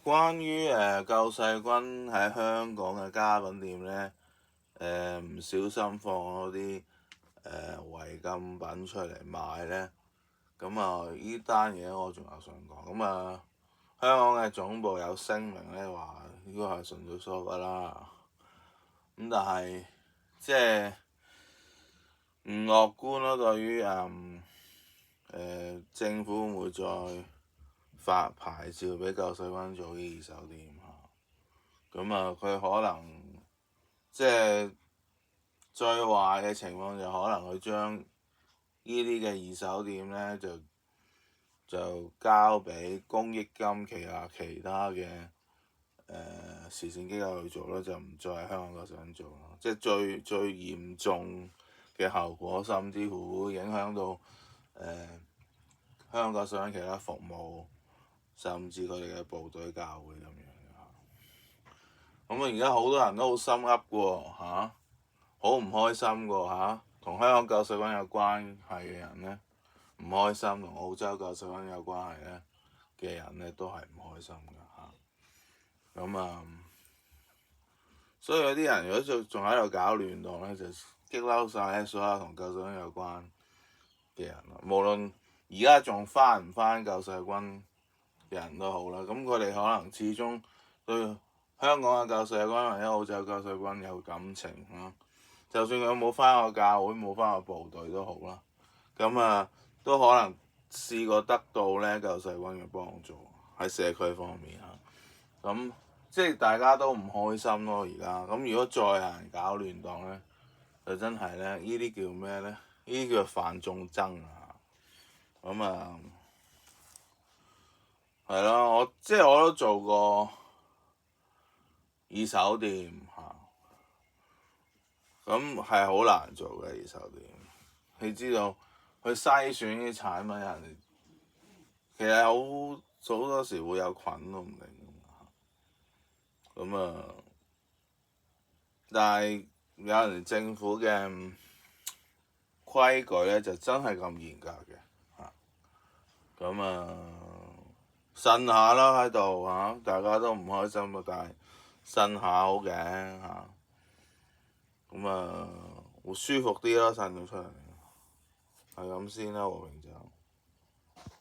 關於救世軍喺香港嘅家品店咧，唔小心放咗啲違禁品出嚟賣咧，咁呢單嘢我仲有想講，香港嘅總部有聲明咧話呢個係純粹疏忽啦，但係即係唔樂觀咯，對於政府會唔會再發牌照俾救世軍做啲二手店嚇？佢可能即係最壞嘅情況就可能佢將呢啲嘅二手店咧就交俾公益金旗下其他嘅慈善機構去做啦，就唔再係香港救世軍做啦。即係最嚴重嘅後果，甚至乎會影響到香港救世軍其他服務，甚至佢哋嘅部隊教會咁樣。而家好多人都好心噏嘅喎嚇，好唔開心嘅喎嚇，同香港救世軍有關係嘅人咧唔開心，同澳洲救世軍有關係咧嘅人咧都係唔開心嘅嚇。所以有啲人如果仲喺度搞亂檔咧，就激嬲晒所有同救世軍有關嘅人啦。無論而家仲翻唔翻救世軍嘅人都好啦，咁佢哋可能始終對香港嘅救世軍或者澳洲救世軍有感情啦。就算佢冇翻過教會，冇翻過部隊都好啦，都可能試過得到咧救世軍嘅幫助喺社區方面嚇。即係大家都唔開心咯而家。如果再有人搞亂檔咧，就真係咧，呢啲叫咩咧？呢啲叫犯眾憎啊！係咯，我都做過二手店嚇，係好難做嘅二手店。你知道去篩選啲產品，人哋其實好多時會有菌都唔定。但係有人政府嘅規矩咧就真係咁嚴格嘅嚇。呻下啦喺度嚇，大家都唔開心啊，但係呻下好嘅嚇，會舒服啲咯，呻到出嚟係咁先啦，和平就。